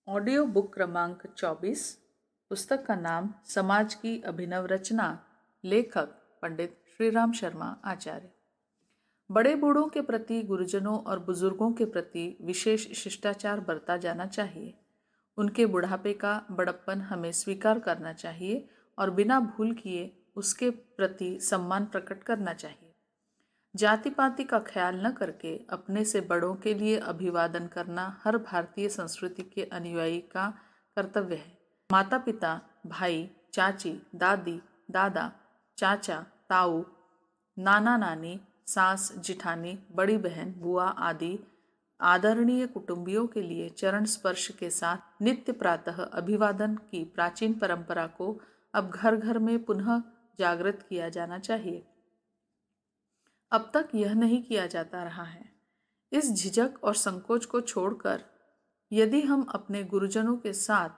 Audio book क्रमांक 24। पुस्तक का नाम समाज की अभिनव रचना। लेखक पंडित श्रीराम शर्मा आचार्य। बड़े बूढ़ों के प्रति, गुरुजनों और बुजुर्गों के प्रति विशेष शिष्टाचार बरता जाना चाहिए। उनके बुढ़ापे का बड़प्पन हमें स्वीकार करना चाहिए और बिना भूल किए उसके प्रति सम्मान प्रकट करना चाहिए। जाति पाति का ख्याल न करके अपने से बड़ों के लिए अभिवादन करना हर भारतीय संस्कृति के अनुयायी का कर्तव्य है। माता पिता, भाई, चाची, दादी, दादा, चाचा, ताऊ, नाना नानी, सास, जिठानी, बड़ी बहन, बुआ आदि आदरणीय कुटुंबियों के लिए चरण स्पर्श के साथ नित्य प्रातः अभिवादन की प्राचीन परंपरा को अब घर घर में पुनः जागृत किया जाना चाहिए। अब तक यह नहीं किया जाता रहा है। इस झिझक और संकोच को छोड़कर यदि हम अपने गुरुजनों के साथ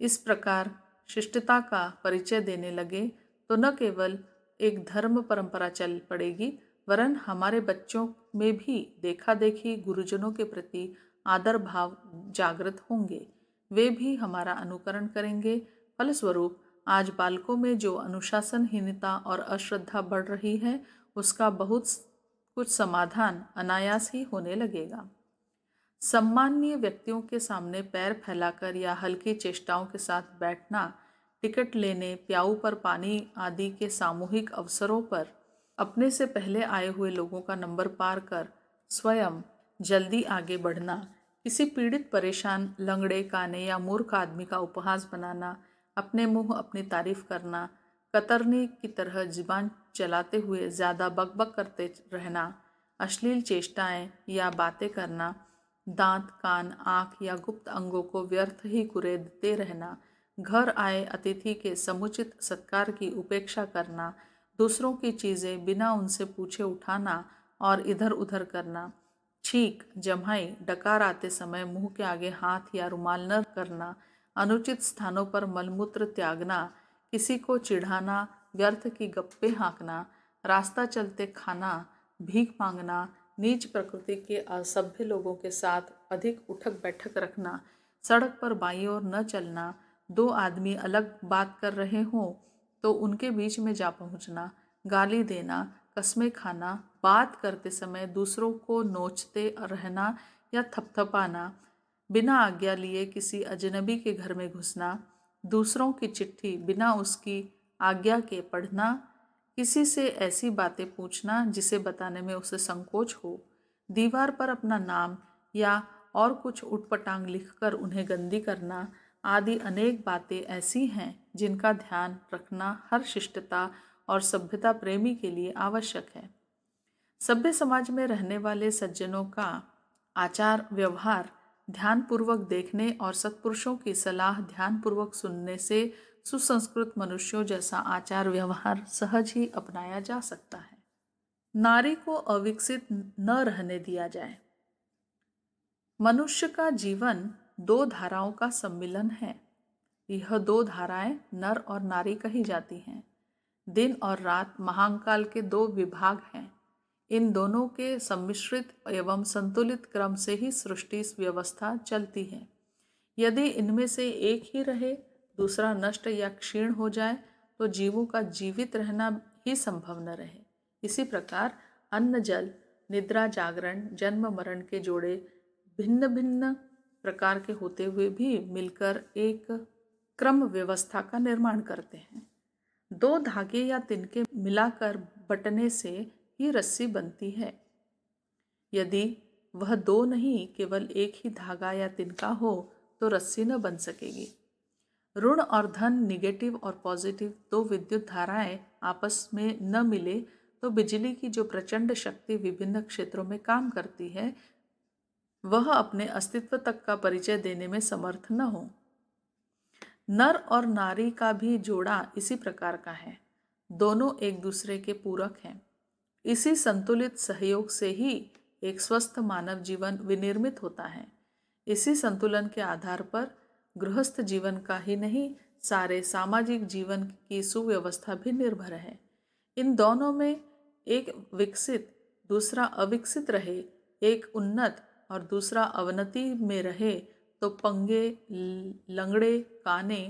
इस प्रकार शिष्टता का परिचय देने लगे तो न केवल एक धर्म परंपरा चल पड़ेगी, वरन हमारे बच्चों में भी देखा देखी गुरुजनों के प्रति आदर भाव जागृत होंगे। वे भी हमारा अनुकरण करेंगे। फलस्वरूप आज बालकों में जो अनुशासनहीनता और अश्रद्धा बढ़ रही है, उसका बहुत कुछ समाधान अनायास ही होने लगेगा। सम्माननीय व्यक्तियों के सामने पैर फैलाकर या हल्की चेष्टाओं के साथ बैठना, टिकट लेने, प्याऊ पर पानी आदि के सामूहिक अवसरों पर अपने से पहले आए हुए लोगों का नंबर पार कर स्वयं जल्दी आगे बढ़ना, किसी पीड़ित, परेशान, लंगड़े, काने या मूर्ख आदमी का उपहास बनाना, अपने मुंह अपनी तारीफ करना, कतरनी की तरह जुबान चलाते हुए ज़्यादा बकबक करते रहना, अश्लील चेष्टाएं या बातें करना, दांत, कान, आँख या गुप्त अंगों को व्यर्थ ही कुरेदते रहना, घर आए अतिथि के समुचित सत्कार की उपेक्षा करना, दूसरों की चीज़ें बिना उनसे पूछे उठाना और इधर उधर करना, छींक, जम्हाई, डकार आते समय मुंह के आगे हाथ या रुमाल न करना, अनुचित स्थानों पर मलमूत्र त्यागना, किसी को चिढ़ाना, व्यर्थ की गप्पे हाँकना, रास्ता चलते खाना, भीख मांगना, नीच प्रकृति के असभ्य लोगों के साथ अधिक उठक बैठक रखना, सड़क पर बाईं ओर न चलना, दो आदमी अलग बात कर रहे हों तो उनके बीच में जा पहुंचना, गाली देना, कस्में खाना, बात करते समय दूसरों को नोचते रहना या थपथपाना, बिना आज्ञा लिए किसी अजनबी के घर में घुसना, दूसरों की चिट्ठी बिना उसकी आज्ञा के पढ़ना, किसी से ऐसी बातें पूछना जिसे बताने में उसे संकोच हो, दीवार पर अपना नाम या और कुछ उटपटांग लिखकर उन्हें गंदी करना आदि अनेक बातें ऐसी हैं जिनका ध्यान रखना हर शिष्टता और सभ्यता प्रेमी के लिए आवश्यक है। सभ्य समाज में रहने वाले सज्जनों का आचार व्यवहार ध्यानपूर्वक देखने और सत्पुरुषों की सलाह ध्यानपूर्वक सुनने से सुसंस्कृत मनुष्यों जैसा आचार व्यवहार सहज ही अपनाया जा सकता है। नारी को अविकसित न रहने दिया जाए। मनुष्य का जीवन दो धाराओं का सम्मिलन है। यह दो धाराएं नर और नारी कही जाती हैं। दिन और रात महाकाल के दो विभाग हैं। इन दोनों के सम्मिश्रित एवं संतुलित क्रम से ही सृष्टि व्यवस्था चलती है। यदि इनमें से एक ही रहे, दूसरा नष्ट या क्षीण हो जाए तो जीवों का जीवित रहना ही संभव न रहे। इसी प्रकार अन्न, जल, निद्रा, जागरण, जन्म, मरण के जोड़े भिन्न भिन्न प्रकार के होते हुए भी मिलकर एक क्रम व्यवस्था का निर्माण करते हैं। दो धागे या तिनके मिलाकर बटने से ही रस्सी बनती है। यदि वह दो नहीं केवल एक ही धागा या तिनका हो तो रस्सी न बन सकेगी। ऋण और धन, निगेटिव और पॉजिटिव दो विद्युत धाराएं आपस में न मिले तो बिजली की जो प्रचंड शक्ति विभिन्न क्षेत्रों में काम करती है, वह अपने अस्तित्व तक का परिचय देने में समर्थ न हो। नर और नारी का भी जोड़ा इसी प्रकार का है। दोनों एक दूसरे के पूरक हैं। इसी संतुलित सहयोग से ही एक स्वस्थ मानव जीवन विनिर्मित होता है। इसी संतुलन के आधार पर गृहस्थ जीवन का ही नहीं, सारे सामाजिक जीवन की सुव्यवस्था भी निर्भर है। इन दोनों में एक विकसित, दूसरा अविकसित रहे, एक उन्नत और दूसरा अवनति में रहे तो पंगे, लंगड़े, काने,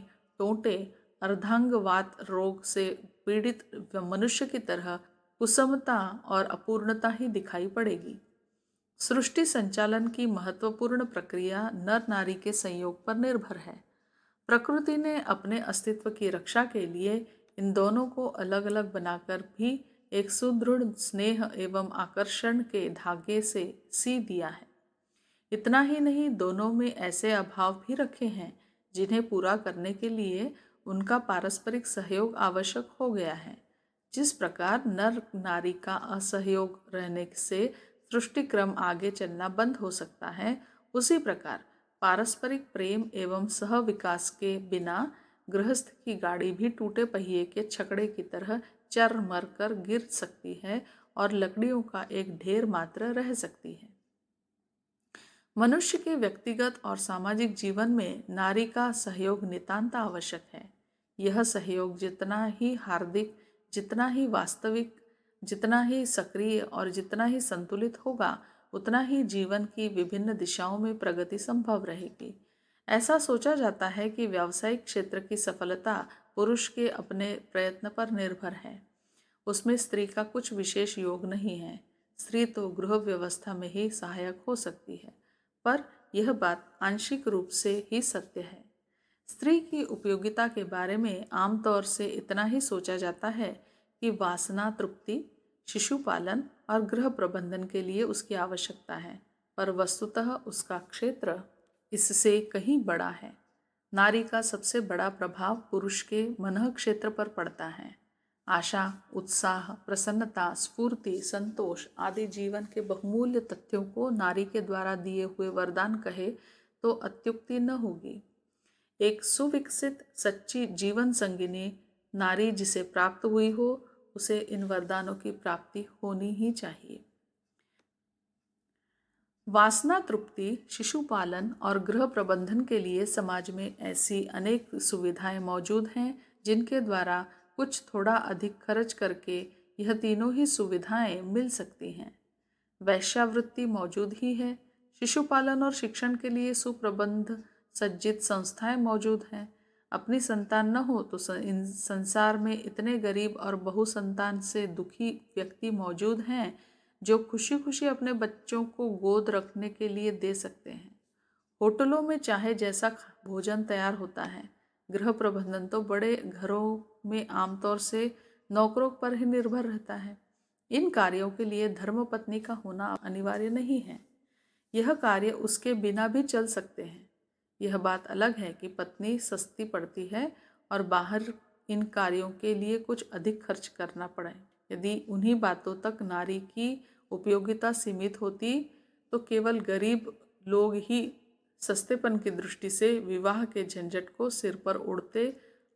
टोंटे, अर्धांगवात रोग से पीड़ित मनुष्य की तरह कुसमता और अपूर्णता ही दिखाई पड़ेगी। सृष्टि संचालन की महत्वपूर्ण प्रक्रिया नर नारी के संयोग पर निर्भर है। प्रकृति ने अपने अस्तित्व की रक्षा के लिए इन दोनों को अलग अलग बनाकर भी एक सुदृढ़ स्नेह एवं आकर्षण के धागे से सी दिया है। इतना ही नहीं, दोनों में ऐसे अभाव भी रखे हैं जिन्हें पूरा करने के लिए उनका पारस्परिक सहयोग आवश्यक हो गया है। जिस प्रकार नर नारी का असहयोग रहने से सृष्टि क्रम आगे चलना बंद हो सकता है, उसी प्रकार पारस्परिक प्रेम एवं सह विकास के बिना गृहस्थ की गाड़ी भी टूटे पहिए के छकड़े की तरह चर मर कर गिर सकती है और लकड़ियों का एक ढेर मात्र रह सकती है। मनुष्य के व्यक्तिगत और सामाजिक जीवन में नारी का सहयोग नितांत आवश्यक है। यह सहयोग जितना ही हार्दिक, जितना ही वास्तविक, जितना ही सक्रिय और जितना ही संतुलित होगा, उतना ही जीवन की विभिन्न दिशाओं में प्रगति संभव रहेगी। ऐसा सोचा जाता है कि व्यावसायिक क्षेत्र की सफलता पुरुष के अपने प्रयत्न पर निर्भर है। उसमें स्त्री का कुछ विशेष योग नहीं है। स्त्री तो गृह व्यवस्था में ही सहायक हो सकती है, पर यह बात आंशिक रूप से ही सत्य है। स्त्री की उपयोगिता के बारे में आमतौर से इतना ही सोचा जाता है कि वासना तृप्ति, शिशु पालन और गृह प्रबंधन के लिए उसकी आवश्यकता है, पर वस्तुतः उसका क्षेत्र इससे कहीं बड़ा है। नारी का सबसे बड़ा प्रभाव पुरुष के मन क्षेत्र पर पड़ता है। आशा, उत्साह, प्रसन्नता, स्फूर्ति, संतोष आदि जीवन के बहुमूल्य तथ्यों को नारी के द्वारा दिए हुए वरदान कहे तो अत्युक्ति न होगी। एक सुविकसित सच्ची जीवन संगिनी नारी जिसे प्राप्त हुई हो, उसे इन वरदानों की प्राप्ति होनी ही चाहिए। वासना तृप्ति, शिशु पालन और गृह प्रबंधन के लिए समाज में ऐसी अनेक सुविधाएं मौजूद हैं जिनके द्वारा कुछ थोड़ा अधिक खर्च करके यह तीनों ही सुविधाएं मिल सकती हैं। वैश्यावृत्ति मौजूद ही है। शिशुपालन और शिक्षण के लिए सुप्रबंध सज्जित संस्थाएं मौजूद हैं। अपनी संतान न हो तो संसार में इतने गरीब और बहुसंतान से दुखी व्यक्ति मौजूद हैं जो खुशी खुशी अपने बच्चों को गोद रखने के लिए दे सकते हैं। होटलों में चाहे जैसा भोजन तैयार होता है, गृह प्रबंधन तो बड़े घरों में आमतौर से नौकरों पर ही निर्भर रहता है। इन कार्यों के लिए धर्मपत्नी का होना अनिवार्य नहीं है। यह कार्य उसके बिना भी चल सकते हैं। यह बात अलग है कि पत्नी सस्ती पड़ती है और बाहर इन कार्यों के लिए कुछ अधिक खर्च करना पड़े। यदि उन्हीं बातों तक नारी की उपयोगिता सीमित होती तो केवल गरीब लोग ही सस्तेपन की दृष्टि से विवाह के झंझट को सिर पर ओढ़ते,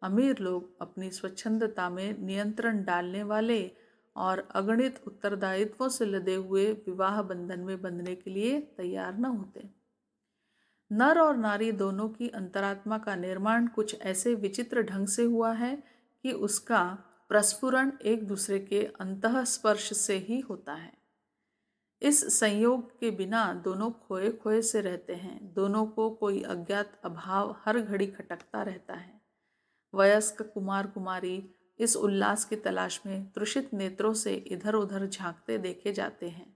अमीर लोग अपनी स्वच्छंदता में नियंत्रण डालने वाले और अगणित उत्तरदायित्वों से लदे हुए विवाह बंधन में बंधने के लिए तैयार न होते। नर और नारी दोनों की अंतरात्मा का निर्माण कुछ ऐसे विचित्र ढंग से हुआ है कि उसका प्रस्फुरण एक दूसरे के अंतःस्पर्श से ही होता है। इस संयोग के बिना दोनों खोए खोए से रहते हैं। दोनों को कोई अज्ञात अभाव हर घड़ी खटकता रहता है। वयस्क कुमार कुमारी इस उल्लास की तलाश में तृषित नेत्रों से इधर उधर झांकते देखे जाते हैं।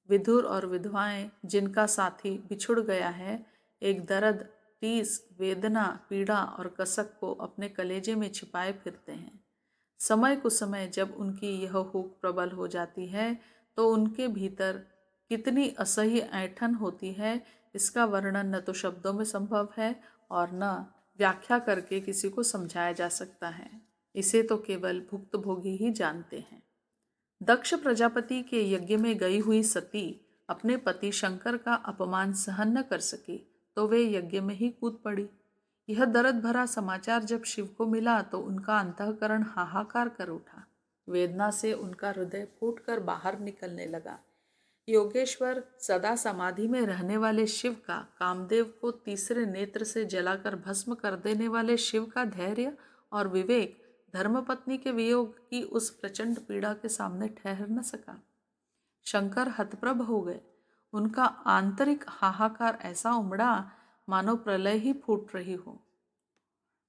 विधुर और विधवाएं जिनका साथी बिछुड़ गया है, एक दर्द, टीस, वेदना, पीड़ा और कसक को अपने कलेजे में छिपाए फिरते हैं। समय कुसमय जब उनकी यह हुक प्रबल हो जाती है तो उनके भीतर कितनी असह्य ऐंठन होती है, इसका वर्णन न तो शब्दों में संभव है और न व्याख्या करके किसी को समझाया जा सकता है। इसे तो केवल भुक्तभोगी ही जानते हैं। दक्ष प्रजापति के यज्ञ में गई हुई सती अपने पति शंकर का अपमान सहन न कर सकी तो वे यज्ञ में ही कूद पड़ी। यह दर्द भरा समाचार जब शिव को मिला तो उनका अंतःकरण हाहाकार कर उठा। वेदना से उनका हृदय फूटकर बाहर निकलने लगा। योगेश्वर सदा समाधि में रहने वाले शिव का, कामदेव को तीसरे नेत्र से जलाकर भस्म कर देने वाले शिव का धैर्य और विवेक धर्मपत्नी के वियोग की उस प्रचंड पीड़ा के सामने ठहर न सका। शंकर हतप्रभ हो गए। उनका आंतरिक हाहाकार ऐसा उमड़ा मानो प्रलय ही फूट रही हो।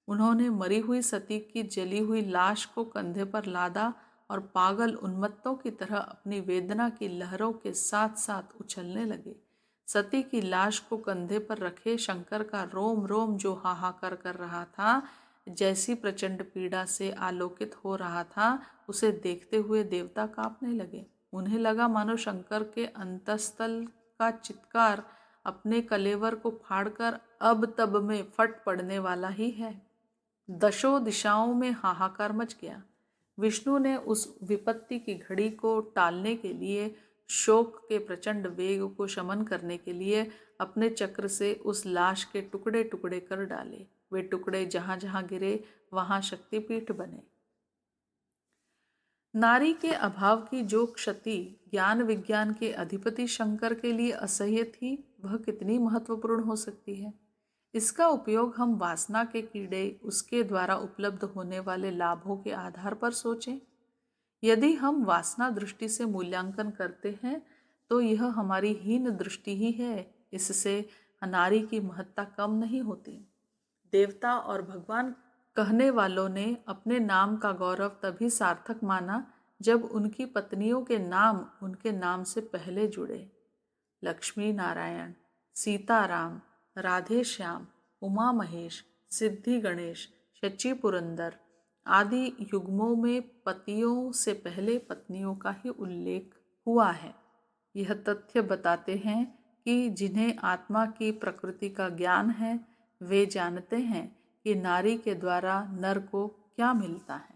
उन्होंने मरी हुई सती की जली हुई लाश को कंधे पर लादा और पागल उन्मत्तों की तरह अपनी वेदना की लहरों के साथ साथ उछलने लगे। सती की लाश को कंधे पर रखे शंकर का रोम रोम जो हाहाकार कर रहा था, जैसी प्रचंड पीड़ा से आलोकित हो रहा था, उसे देखते हुए देवता कांपने लगे। उन्हें लगा मानो शंकर के अंतस्तल का चित्कार अपने कलेवर को फाड़कर अब तब में फट पड़ने वाला ही है। दशों दिशाओं में हाहाकार मच गया। विष्णु ने उस विपत्ति की घड़ी को टालने के लिए, शोक के प्रचंड वेग को शमन करने के लिए अपने चक्र से उस लाश के टुकड़े टुकड़े कर डाले। वे टुकड़े जहां जहां गिरे वहां शक्तिपीठ बने। नारी के अभाव की जो क्षति ज्ञान विज्ञान के अधिपति शंकर के लिए असह्य थी, वह कितनी महत्वपूर्ण हो सकती है। इसका उपयोग हम वासना के कीड़े उसके द्वारा उपलब्ध होने वाले लाभों के आधार पर सोचें। यदि हम वासना दृष्टि से मूल्यांकन करते हैं तो यह हमारी हीन दृष्टि ही है। इससे नारी की महत्ता कम नहीं होती। देवता और भगवान कहने वालों ने अपने नाम का गौरव तभी सार्थक माना जब उनकी पत्नियों के नाम उनके नाम से पहले जुड़े। लक्ष्मी नारायण, सीताराम, राधे श्याम, उमा महेश, सिद्धि गणेश, शची पुरंदर आदि युग्मों में पतियों से पहले पत्नियों का ही उल्लेख हुआ है। यह तथ्य बताते हैं कि जिन्हें आत्मा की प्रकृति का ज्ञान है, वे जानते हैं कि नारी के द्वारा नर को क्या मिलता है।